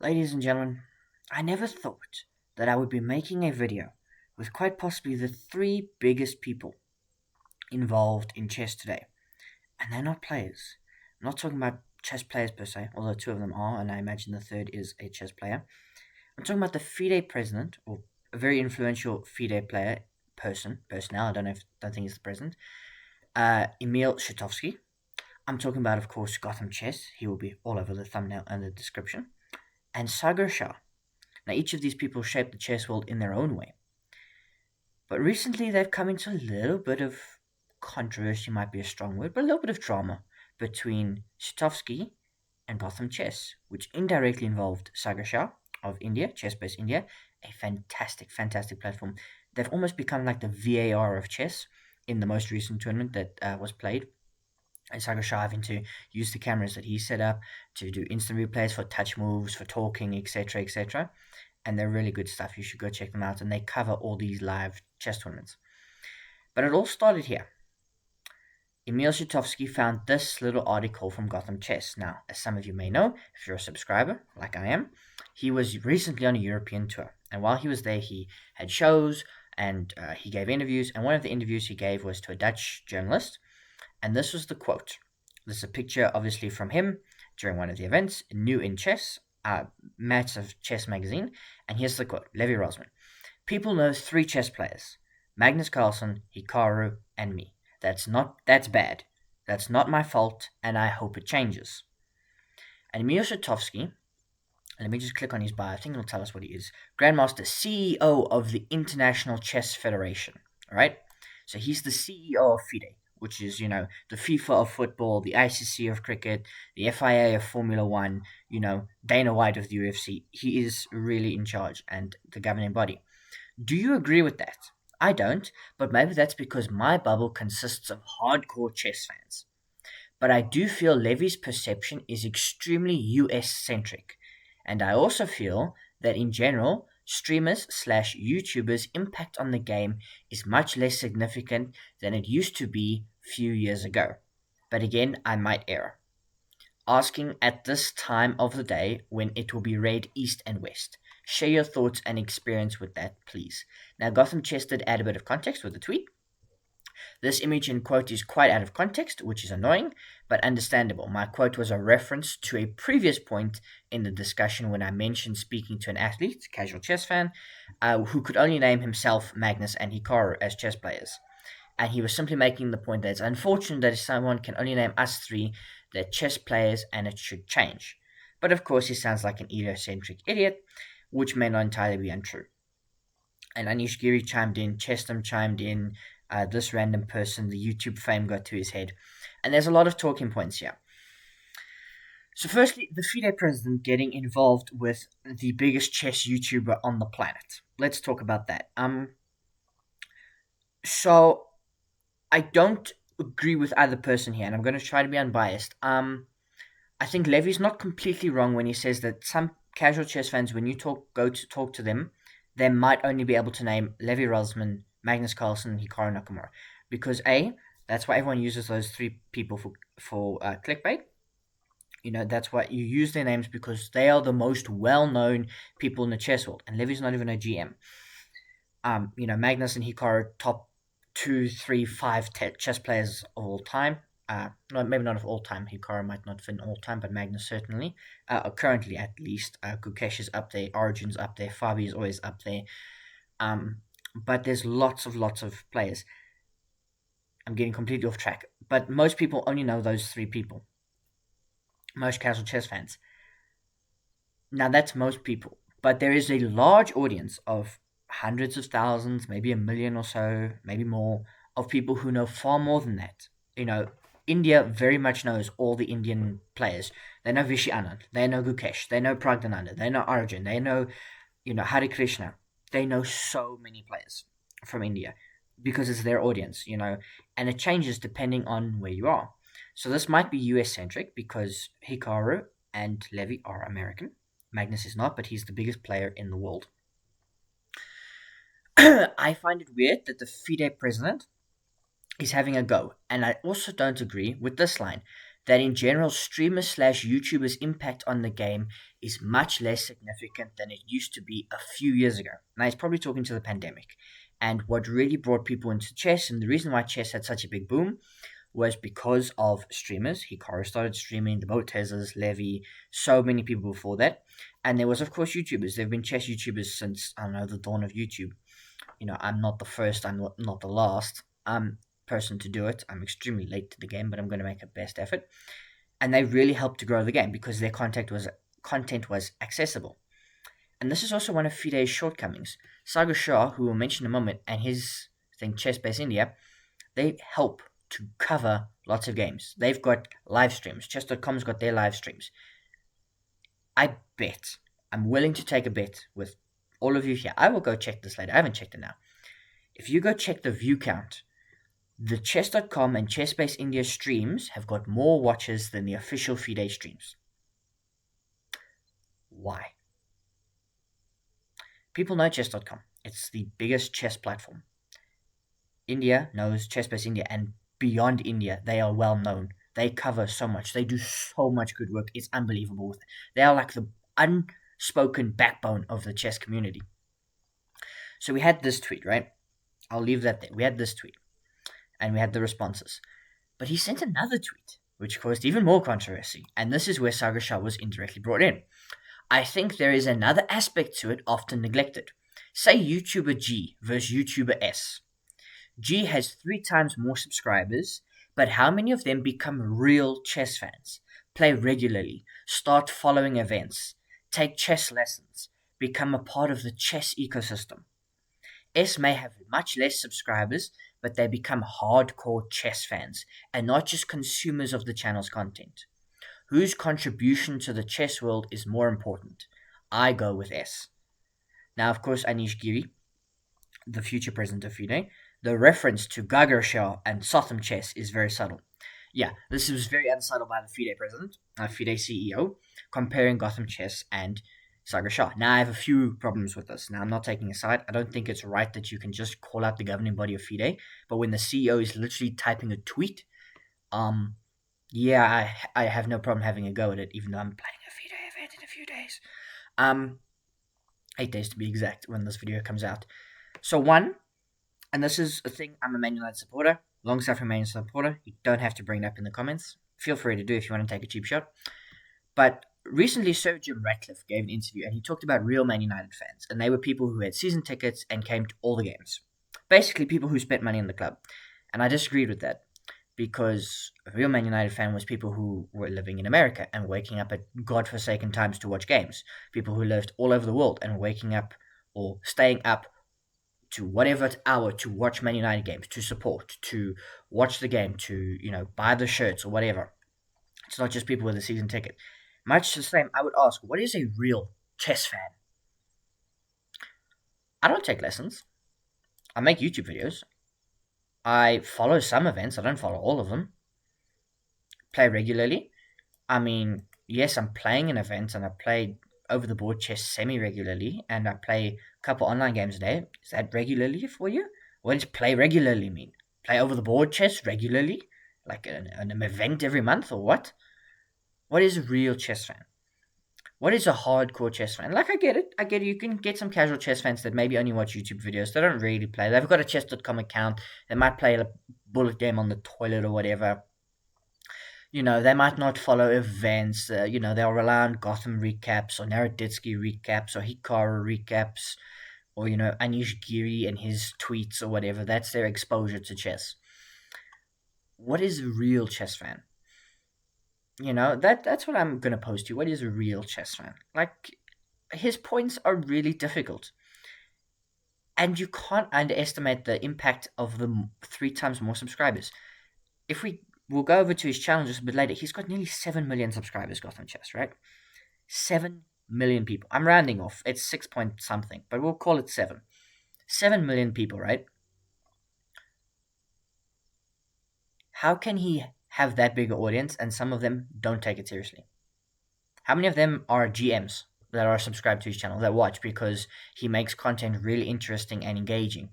Ladies and gentlemen, I never thought that I would be making a video with quite possibly the three biggest people involved in chess today. And they're not players. I'm not talking about chess players per se, although two of them are, and I imagine the third is a chess player. I'm talking about the FIDE president, or a very influential FIDE player, personnel, don't think he's the president, Emil Sutovsky. I'm talking about, of course, GothamChess. He will be all over the thumbnail and the description. And Sagar Shah. Now, each of these people shaped the chess world in their own way. But recently, they've come into a little bit of controversy, might be a strong word, but a little bit of drama between Sutovsky and Gotham Chess, which indirectly involved Sagar Shah of India, Chess-Based India, a fantastic, fantastic platform. They've almost become like the VAR of chess in the most recent tournament that was played. And Sagar Shah having to use the cameras that he set up to do instant replays for touch moves, for talking, etc., etc. And they're really good stuff. You should go check them out. And they cover all these live chess tournaments. But it all started here. Emil Sutovsky found this little article from Gotham Chess. Now, as some of you may know, if you're a subscriber, like I am, he was recently on a European tour. And while he was there, he had shows and he gave interviews. And one of the interviews he gave was to a Dutch journalist. And this was the quote. This is a picture, obviously, from him during one of the events, new in chess, massive chess magazine. And here's the quote, Levy Rozman. People know three chess players, Magnus Carlsen, Hikaru, and me. That's bad. That's not my fault, and I hope it changes. And Emil Sutovsky, let me just click on his bio, I think it'll tell us what he is. Grandmaster, CEO of the International Chess Federation, all right? So he's the CEO of FIDE, which is, the FIFA of football, the ICC of cricket, the FIA of Formula One, Dana White of the UFC. He is really in charge and the governing body. Do you agree with that? I don't, but maybe that's because my bubble consists of hardcore chess fans. But I do feel Levy's perception is extremely US centric. And I also feel that in general, streamers slash YouTubers' impact on the game is much less significant than it used to be few years ago. But again, I might err. Asking at this time of the day when it will be read east and west. Share your thoughts and experience with that, please. Now, Gotham Chess did add a bit of context with the tweet. This image and quote is quite out of context, which is annoying, but understandable. My quote was a reference to a previous point in the discussion when I mentioned speaking to an athlete, casual chess fan, who could only name himself, Magnus, and Hikaru as chess players. And he was simply making the point that it's unfortunate that someone can only name us three, they're chess players, and it should change. But of course, he sounds like an egocentric idiot, which may not entirely be untrue. And Anish Giri chimed in, Chestam chimed in, this random person, the YouTube fame got to his head. And there's a lot of talking points here. So firstly, the FIDE president getting involved with the biggest chess YouTuber on the planet. Let's talk about that. So I don't agree with either person here, and I'm going to try to be unbiased. I think Levy's not completely wrong when he says that some casual chess fans, when you go to talk to them, they might only be able to name Levy Rozman, Magnus Carlsen, Hikaru Nakamura, because that's why everyone uses those three people for clickbait. That's why you use their names, because they are the most well-known people in the chess world, and Levy's not even a GM. Magnus and Hikaru, top 2, 3, 5 chess players of all time. No, maybe not of all time. Hikaru might not fit in all time, but Magnus certainly. Currently, at least, Gukesh is up there, Origin's up there, Fabi is always up there. But there's lots of players. I'm getting completely off track. But most people only know those three people. Most casual chess fans. Now, that's most people. But there is a large audience of hundreds of thousands, maybe a million or so, maybe more, of people who know far more than that. India very much knows all the Indian players. They know Vishy Anand, they know Gukesh, they know Pragdananda, they know Arjun, they know, Hare Krishna. They know so many players from India because it's their audience, and it changes depending on where you are. So this might be US centric because Hikaru and Levy are American. Magnus is not, but he's the biggest player in the world. I find it weird that the FIDE president is having a go, and I also don't agree with this line. that in general, streamers slash YouTubers' impact on the game is much less significant than it used to be a few years ago. Now, he's probably talking to the pandemic. And what really brought people into chess, and the reason why chess had such a big boom, was because of streamers. Hikaru started streaming, the Botezas, Levy, so many people before that. And there was, of course, YouTubers. There have been chess YouTubers since, I don't know, the dawn of YouTube. I'm not the first, I'm not the last person to do it. I'm extremely late to the game, but I'm going to make a best effort. And they really helped to grow the game because their content was accessible. And this is also one of FIDE's shortcomings. Sagar Shah, who we'll mention in a moment, and his thing, Chess Base India, they help to cover lots of games. They've got live streams. Chess.com's got their live streams. I bet, I'm willing to take a bet with all of you here. I will go check this later. I haven't checked it now. If you go check the view count, the Chess.com and ChessBase India streams have got more watches than the official FIDE streams. Why? People know Chess.com. It's the biggest chess platform. India knows ChessBase India, and beyond India, they are well known. They cover so much. They do so much good work. It's unbelievable. They are like the unspoken backbone of the chess community. So we had this tweet, right? I'll leave that there. We had this tweet, and we had the responses. But he sent another tweet, which caused even more controversy. And this is where Sagar Shah was indirectly brought in. I think there is another aspect to it often neglected. Say YouTuber G versus YouTuber S. G has 3 times more subscribers, but how many of them become real chess fans, play regularly, start following events, take chess lessons, become a part of the chess ecosystem? S may have much less subscribers, but they become hardcore chess fans, and not just consumers of the channel's content. Whose contribution to the chess world is more important? I go with S. Now, of course, Anish Giri, the future president of FIDE, the reference to Sagar Shah and GothamChess is very subtle. Yeah, this was very unsubtle by the FIDE president, FIDE CEO, comparing GothamChess and Sagar Shah. Now, I have a few problems with this. Now, I'm not taking a side. I don't think it's right that you can just call out the governing body of FIDE, but when the CEO is literally typing a tweet, yeah, I have no problem having a go at it, even though I'm planning a FIDE event in a few days. 8 days to be exact when this video comes out. So one, and this is a thing, I'm a Man United supporter, long-suffering Man United supporter. You don't have to bring it up in the comments. Feel free to do if you want to take a cheap shot. But recently, Sir Jim Ratcliffe gave an interview, and he talked about real Man United fans, and they were people who had season tickets and came to all the games. Basically, people who spent money in the club. And I disagreed with that, because a real Man United fan was people who were living in America and waking up at godforsaken times to watch games. People who lived all over the world and waking up or staying up to whatever hour to watch Man United games, to support, to watch the game, to, buy the shirts or whatever. It's not just people with a season ticket. Much the same, I would ask, what is a real chess fan? I don't take lessons. I make YouTube videos. I follow some events. I don't follow all of them. Play regularly. I mean, yes, I'm playing an event, and I play over-the-board chess semi-regularly, and I play a couple online games a day. Is that regularly for you? What does play regularly mean? Play over-the-board chess regularly? Like an event every month, or what? What is a real chess fan? What is a hardcore chess fan? Like, I get it. You can get some casual chess fans that maybe only watch YouTube videos. They don't really play. They've got a chess.com account. They might play a bullet game on the toilet or whatever. They might not follow events. They'll rely on Gotham recaps or Naroditsky recaps or Hikaru recaps or, Anish Giri and his tweets or whatever. That's their exposure to chess. What is a real chess fan? That's what I'm going to post to you. What is a real chess fan? Like, his points are really difficult. And you can't underestimate the impact of the 3 times more subscribers. We'll go over to his channel just a bit later. He's got nearly 7 million subscribers, GothamChess, right? 7 million people. I'm rounding off. It's 6 point something, but we'll call it 7. 7 million people, right? How can he have that big an audience and some of them don't take it seriously? How many of them are GMs that are subscribed to his channel, that watch because he makes content really interesting and engaging?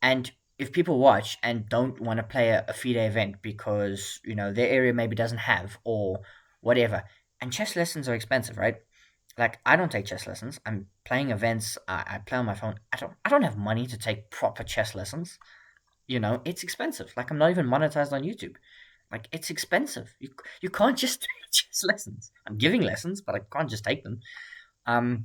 And if people watch and don't want to play a FIDE event because their area maybe doesn't have or whatever, and chess lessons are expensive, right? Like I don't take chess lessons. I'm playing events. I play on my phone. I don't have money to take proper chess lessons. It's expensive. Like I'm not even monetized on YouTube. Like it's expensive. You can't just take chess lessons. I'm giving lessons, but I can't just take them. Um,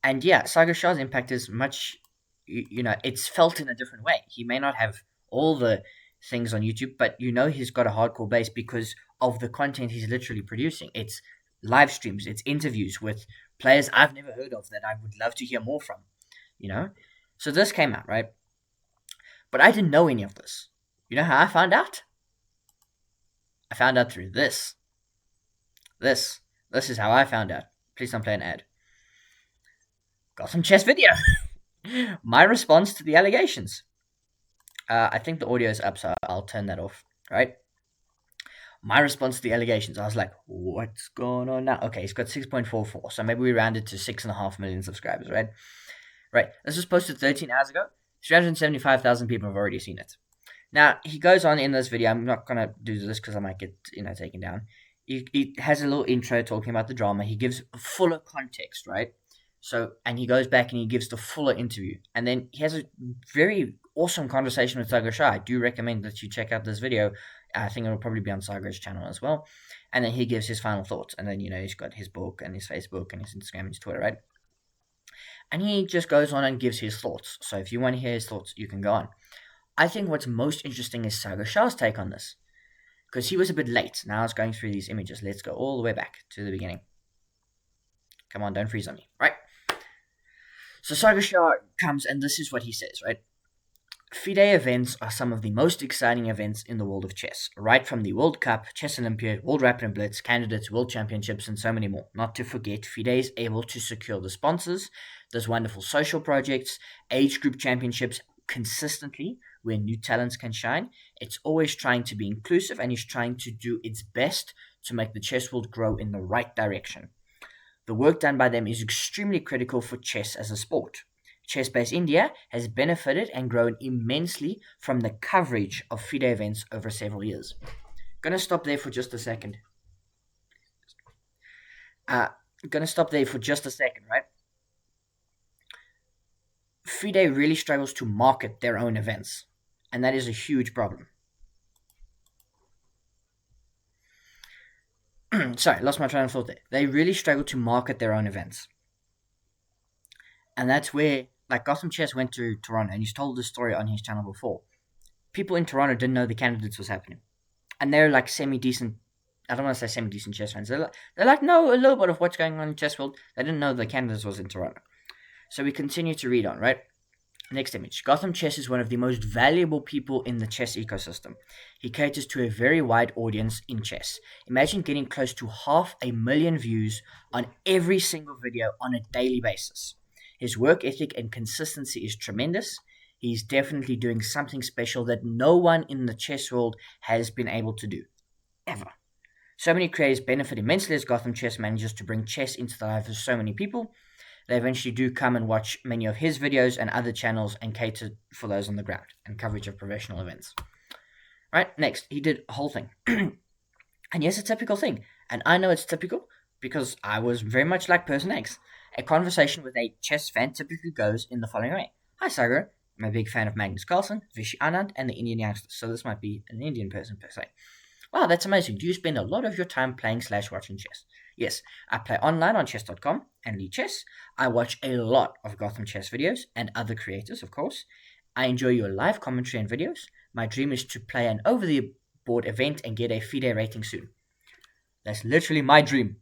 and yeah, Sagar Shah's impact is much. It's felt in a different way. He may not have all the things on YouTube, but he's got a hardcore base because of the content he's literally producing. It's live streams, it's interviews with players I've never heard of that I would love to hear more from. You know, so this came out right, but I didn't know any of this. You know how I found out? I found out through this. This. This is how I found out. Please don't play an ad. Gotham Chess video. My response to the allegations. I think the audio is up, so I'll turn that off. Right? My response to the allegations, I was like, what's going on now? Okay, he's got 6.44, so maybe we rounded to 6.5 million subscribers, right? Right. This was posted 13 hours ago. 375,000 people have already seen it. Now, he goes on in this video. I'm not going to do this because I might get, taken down. He has a little intro talking about the drama. He gives fuller context, right? So, and he goes back and he gives the fuller interview. And then he has a very awesome conversation with Sagar Shah. I do recommend that you check out this video. I think it'll probably be on Sagar's channel as well. And then he gives his final thoughts. And then, he's got his book and his Facebook and his Instagram and his Twitter, right? And he just goes on and gives his thoughts. So if you want to hear his thoughts, you can go on. I think what's most interesting is Sagar Shah's take on this. Because he was a bit late. Now I was going through these images. Let's go all the way back to the beginning. Come on, don't freeze on me. Right. So Sagar Shah comes and this is what he says, right? FIDE events are some of the most exciting events in the world of chess, right from the World Cup, Chess Olympiad, World Rapid and Blitz, Candidates, World Championships, and so many more. Not to forget, FIDE is able to secure the sponsors, those wonderful social projects, age group championships consistently where new talents can shine. It's always trying to be inclusive and is trying to do its best to make the chess world grow in the right direction. The work done by them is extremely critical for chess as a sport. Chess-Base India has benefited and grown immensely from the coverage of FIDE events over several years. Gonna stop there for just a second. Right? FIDE really struggles to market their own events, and that is a huge problem. Sorry, lost my train of thought there. They really struggle to market their own events. And that's where, like, GothamChess went to Toronto, and he's told this story on his channel before. People in Toronto didn't know the Candidates was happening. And they're like semi-decent, I don't want to say semi-decent chess fans. They're like, know a little bit of what's going on in chess world. They didn't know the Candidates was in Toronto. So we continue to read on, right? Next image. Gotham Chess is one of the most valuable people in the chess ecosystem. He caters to a very wide audience in chess. Imagine getting close to 500,000 views on every single video on a daily basis. His work ethic and consistency is tremendous. He's definitely doing something special that no one in the chess world has been able to do. Ever. So many creators benefit immensely as Gotham Chess manages to bring chess into the lives of so many people. They eventually do come and watch many of his videos and other channels and cater for those on the ground and coverage of professional events. Right, next, he did a whole thing. And yes, it's a typical thing. And I know it's typical because I was very much like Person X. A conversation with a chess fan typically goes in the following way. Hi, Sagar. I'm a big fan of Magnus Carlsen, Vishy Anand, and the Indian youngsters. So this might be an Indian person per se. Wow, that's amazing. Do you spend a lot of your time playing/watching chess? Yes, I play online on chess.com and Lead Chess. I watch a lot of Gotham Chess videos and other creators, of course. I enjoy your live commentary and videos. My dream is to play an over-the-board event and get a FIDE rating soon. That's literally my dream.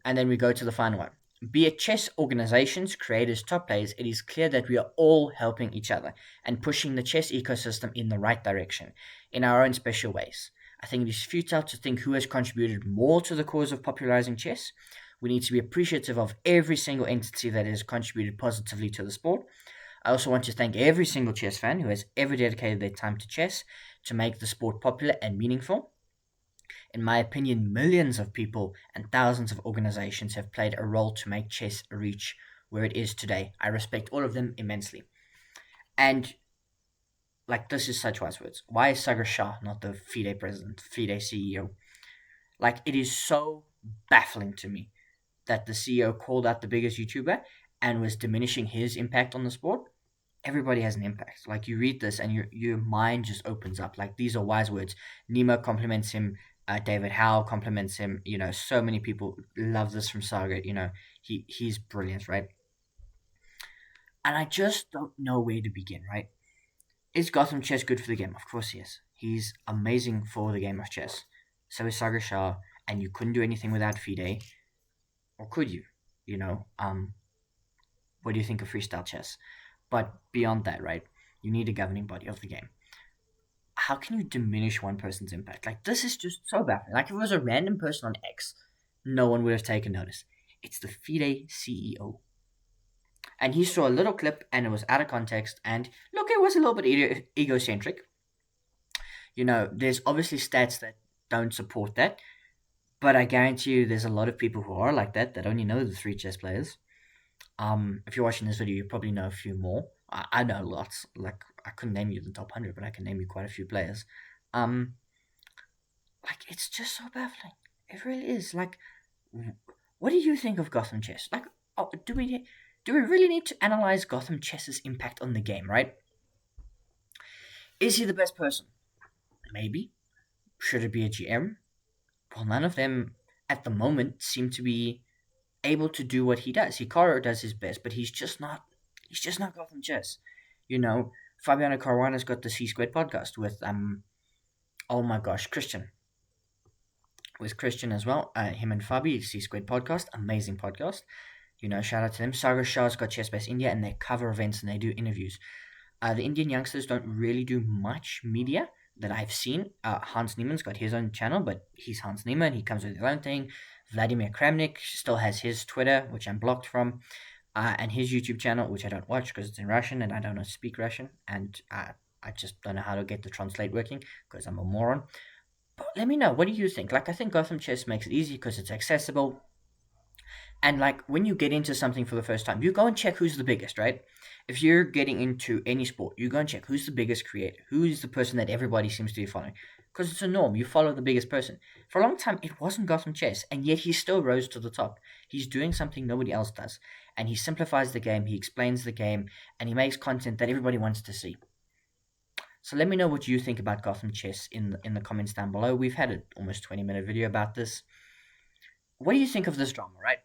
And then we go to the final one. Be it chess organizations, creators, top players, it is clear that we are all helping each other and pushing the chess ecosystem in the right direction, in our own special ways. I think it is futile to think who has contributed more to the cause of popularizing chess. We need to be appreciative of every single entity that has contributed positively to the sport. I also want to thank every single chess fan who has ever dedicated their time to chess to make the sport popular and meaningful. In my opinion, millions of people and thousands of organizations have played a role to make chess reach where it is today. I respect all of them immensely. And like, this is such wise words. Why is Sagar Shah not the FIDE president, FIDE CEO? Like, it is so baffling to me that the CEO called out the biggest YouTuber and was diminishing his impact on the sport. Everybody has an impact. Like, you read this and your mind just opens up. Like, these are wise words. Nemo compliments him. David Howe compliments him. So many people love this from Saga. He's brilliant, right? And I just don't know where to begin, right? Is Gotham Chess good for the game? Of course he is. He's amazing for the game of chess. So is Sagar Shah, and you couldn't do anything without FIDE, or could you? What do you think of freestyle chess? But beyond that, right? You need a governing body of the game. How can you diminish one person's impact? Like, this is just so baffling. Like, if it was a random person on X, no one would have taken notice. It's the FIDE CEO. And he saw a little clip and it was out of context. And look, it was a little bit egocentric. There's obviously stats that don't support that. But I guarantee you there's a lot of people who are like that only know the three chess players. If you're watching this video, you probably know a few more. I know lots. Like, I couldn't name you the top 100, but I can name you quite a few players. Like, it's just so baffling. It really is. Like, what do you think of Gotham Chess? Like, do we really need to analyze Gotham Chess's impact on the game, right? Is he the best person? Maybe. Should it be a GM? Well, none of them at the moment seem to be able to do what he does. Hikaru does his best, but he's just not Gotham Chess. Fabiano Caruana's got the C Squared podcast with oh my gosh, Christian. With Christian as well. Him and Fabi, C Squared podcast, amazing podcast. Shout out to them. Sagar Shah's got Chess Base India, and they cover events and they do interviews. The Indian youngsters don't really do much media that I've seen. Hans Niemann's got his own channel, but he's Hans Niemann. He comes with his own thing. Vladimir Kramnik still has his Twitter, which I'm blocked from, and his YouTube channel, which I don't watch because it's in Russian and I don't know speak Russian, and I just don't know how to get the translate working because I'm a moron. But let me know, what do you think? Like, I think Gotham Chess makes it easy because it's accessible. And like, when you get into something for the first time, you go and check who's the biggest, right? If you're getting into any sport, you go and check who's the biggest creator, who's the person that everybody seems to be following. Because it's a norm, you follow the biggest person. For a long time, it wasn't Gotham Chess, and yet he still rose to the top. He's doing something nobody else does. And he simplifies the game, he explains the game, and he makes content that everybody wants to see. So let me know what you think about Gotham Chess in the comments down below. We've had an almost 20-minute video about this. What do you think of this drama, right?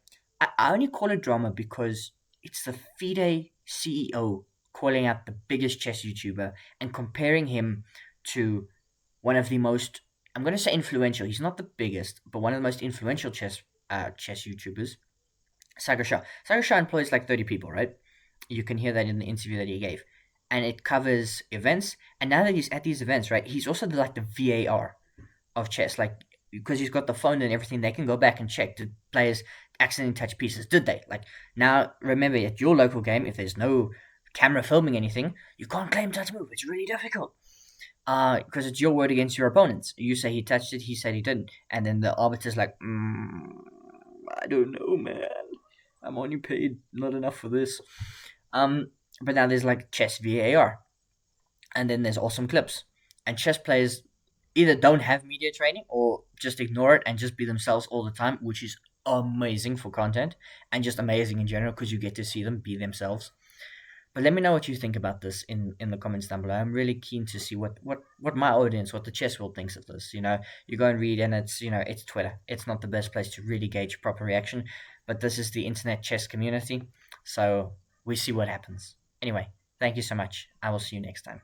I only call it drama because it's the FIDE CEO calling out the biggest chess YouTuber and comparing him to one of the most, I'm going to say influential, he's not the biggest, but one of the most influential chess YouTubers, Sagar Shah. Sagar Shah employs like 30 people, right? You can hear that in the interview that he gave. And it covers events. And now that he's at these events, right, he's also the VAR of chess. Like, because he's got the phone and everything, they can go back and check, did players accidentally touch pieces? Did they? Like, now, remember, at your local game, if there's no camera filming anything, you can't claim touch move. It's really difficult. Because it's your word against your opponent's. You say he touched it, he said he didn't. And then the arbiter's like, I don't know, man. I'm only paid not enough for this. But now there's like chess VAR. And then there's awesome clips. And chess players either don't have media training or just ignore it and just be themselves all the time, which is amazing for content and just amazing in general because you get to see them be themselves. But let me know what you think about this in the comments down below. I'm really keen to see what my audience, what the chess world thinks of this. You go and read, and it's Twitter. It's not the best place to really gauge proper reaction, but this is the internet chess community, so we see what happens. Anyway, thank you so much. I will see you next time.